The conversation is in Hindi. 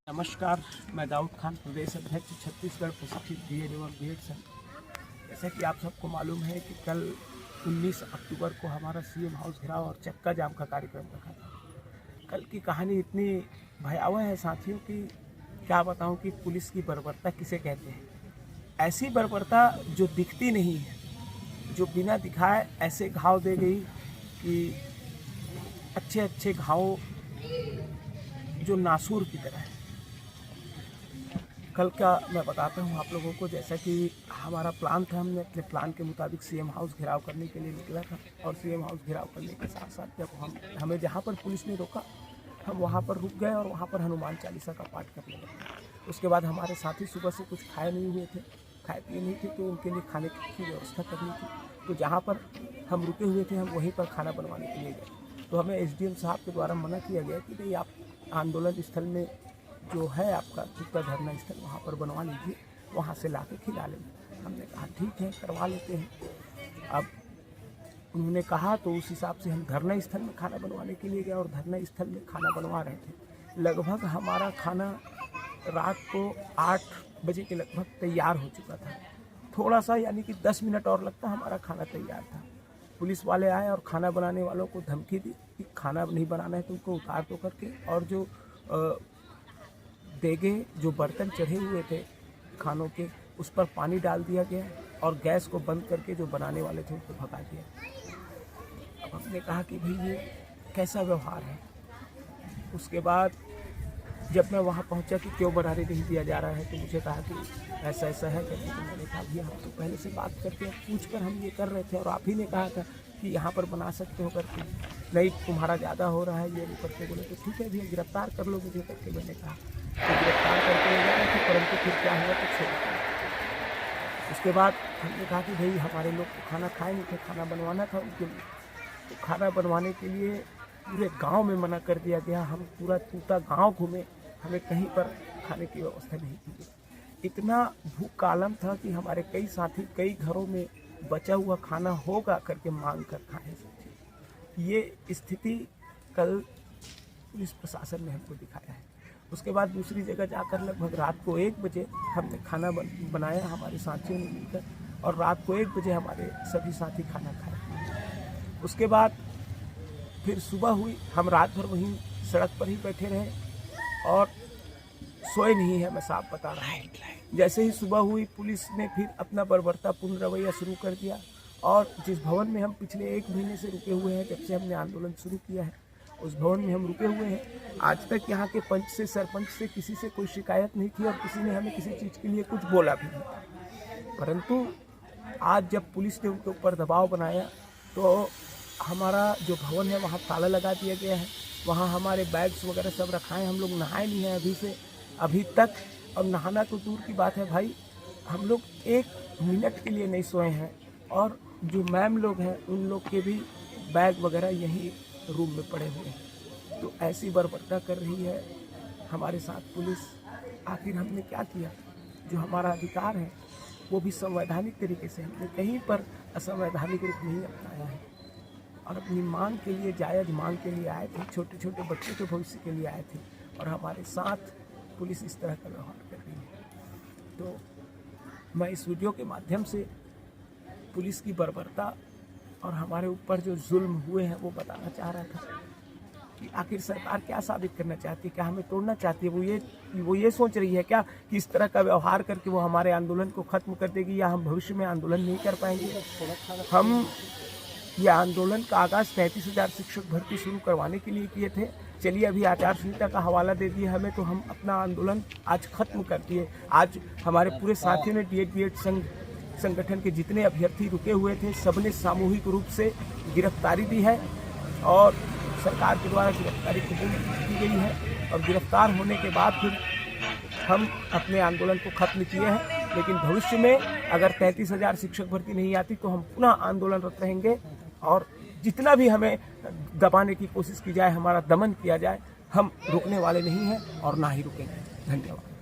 नमस्कार, मैं दाऊद खान, प्रदेश अध्यक्ष छत्तीसगढ़ प्रशिक्षित बीएड एवं बीएड संघ। जैसा कि आप सबको मालूम है कि कल 19 अक्टूबर को हमारा सीएम हाउस घेराव और चक्का जाम का कार्यक्रम रखा था। कल की कहानी इतनी भयावह है साथियों कि क्या बताऊं कि पुलिस की बर्बरता किसे कहते हैं। ऐसी बर्बरता जो दिखती नहीं है, जो बिना दिखाए ऐसे घाव दे गई कि अच्छे अच्छे घाव जो नासूर की तरह है। कल का मैं बताता हूँ आप लोगों को। जैसा कि हमारा प्लान था, हमने अपने प्लान के मुताबिक सीएम हाउस घेराव करने के लिए निकला था और सीएम हाउस घेराव करने के साथ साथ जब हमें जहाँ पर पुलिस ने रोका, हम वहाँ पर रुक गए और वहाँ पर हनुमान चालीसा का पाठ करने लगे। उसके बाद हमारे साथी सुबह से कुछ खाए नहीं हुए थे, खाए पिए नहीं थे, तो उनके लिए खाने की व्यवस्था करनी थी। तो जहाँ पर हम रुके हुए थे, हम वहीं पर खाना बनवाने के लिए गए। तो हमें एसडीएम साहब के द्वारा मना किया गया कि नहीं, आप आंदोलन स्थल में जो है आपका चुपका धरना स्थल, वहाँ पर बनवा लीजिए, वहाँ से ला के खिला लेंगे। हमने कहा ठीक है, करवा लेते हैं। अब उन्होंने कहा तो उस हिसाब से हम धरना स्थल में खाना बनवाने के लिए गए और धरना स्थल में खाना बनवा रहे थे। लगभग हमारा खाना रात को 8 बजे के लगभग तैयार हो चुका था। थोड़ा सा यानी कि 10 मिनट और लगता हमारा खाना तैयार था। पुलिस वाले आए और खाना बनाने वालों को धमकी दी कि खाना नहीं बनाना है तुमको, उतार दो करके। और जो देगे, जो बर्तन चढ़े हुए थे खानों के, उस पर पानी डाल दिया गया और गैस को बंद करके जो बनाने वाले थे उनको भगा दिया। अब हमने कहा कि भाई ये कैसा व्यवहार है। उसके बाद जब मैं वहाँ पहुँचा कि क्यों बनाने नहीं दिया जा रहा है, तो मुझे कहा कि ऐसा ऐसा है करके। तो मैंने कहा भैया हम तो पहले से बात करके पूछ कर हम ये कर रहे थे और आप ही ने कहा था कि यहाँ पर बना सकते हो करके, नहीं तुम्हारा ज़्यादा हो रहा है ये नहीं करके। बोले तो ठीक है भैया, गिरफ्तार कर लो मुझे करके। मैंने कहा तो गिरफ्तार करके ले जा रहे थे, परंतु फिर क्या हुआ तो छोड़ दिया। उसके बाद हमने कहा कि भाई हमारे लोग तो खाना खाए नहीं थे, खाना बनवाना था उनके लिए। तो खाना बनवाने के लिए पूरे गांव में मना कर दिया गया। हम पूरा टूटा गांव घूमे, हमें कहीं पर खाने की व्यवस्था नहीं की गई। इतना भूख का आलम था कि हमारे कई साथी कई घरों में बचा हुआ खाना होगा करके मांग कर खाए। ये स्थिति कल पुलिस प्रशासन ने हमको दिखाया है। उसके बाद दूसरी जगह जाकर लगभग रात को 1 बजे हमने खाना बनाया हमारे साथियों ने मिलकर, और रात को 1 बजे हमारे सभी साथी खाना खाए। उसके बाद फिर सुबह हुई, हम रात भर वहीं सड़क पर ही बैठे रहे और सोए नहीं है, मैं साफ बता रहा हूँ। जैसे ही सुबह हुई, पुलिस ने फिर अपना बर्बरतापूर्ण रवैया शुरू कर दिया और जिस भवन में हम पिछले 1 महीने से रुके हुए हैं, जब से हमने आंदोलन शुरू किया है, उस भवन में हम रुके हुए हैं। आज तक यहाँ के पंच से, सरपंच से किसी से कोई शिकायत नहीं थी और किसी ने हमें किसी चीज़ के लिए कुछ बोला भी नहीं। परंतु आज जब पुलिस ने उनके ऊपर दबाव बनाया तो हमारा जो भवन है वहाँ ताला लगा दिया गया है। वहाँ हमारे बैग्स वगैरह सब रखाए, हम लोग नहाए नहीं हैं अभी तक। और नहाना तो दूर की बात है भाई, हम लोग 1 मिनट के लिए नहीं सोए हैं। और जो मैम लोग हैं उन लोग के भी बैग वगैरह यहीं रूम में पड़े हुए हैं। तो ऐसी बर्बरता कर रही है हमारे साथ पुलिस। आखिर हमने क्या किया? जो हमारा अधिकार है वो भी संवैधानिक तरीके से, हमने कहीं पर असंवैधानिक रूप नहीं अपनाया है और अपनी मांग के लिए, जायज़ मांग के लिए आए थे। छोटे छोटे बच्चों के भविष्य के लिए आए थे और हमारे साथ पुलिस इस तरह का व्यवहार कर रही है। तो मैं इस वीडियो के माध्यम से पुलिस की बर्बरता और हमारे ऊपर जो जुल्म हुए हैं वो बताना चाह रहा था कि आखिर सरकार क्या साबित करना चाहती है, क्या हमें तोड़ना चाहती है? वो ये सोच रही है क्या कि इस तरह का व्यवहार करके वो हमारे आंदोलन को ख़त्म कर देगी या हम भविष्य में आंदोलन नहीं कर पाएंगे? हम ये आंदोलन का आगाज़ 33,000 शिक्षक भर्ती शुरू करवाने के लिए किए थे। चलिए अभी आचार संहिता का हवाला दे दिया हमें, तो हम अपना आंदोलन आज ख़त्म कर दिए। आज हमारे पूरे साथियों ने बीएड संगठन के जितने अभ्यर्थी रुके हुए थे, सबने सामूहिक रूप से गिरफ्तारी दी है और सरकार के द्वारा गिरफ्तारी कबूल की गई है। और गिरफ्तार होने के बाद फिर हम अपने आंदोलन को ख़त्म किए हैं। लेकिन भविष्य में अगर 33,000 शिक्षक भर्ती नहीं आती तो हम पुनः आंदोलनरत रहेंगे और जितना भी हमें दबाने की कोशिश की जाए, हमारा दमन किया जाए, हम रुकने वाले नहीं हैं और ना ही रुकेंगे। धन्यवाद।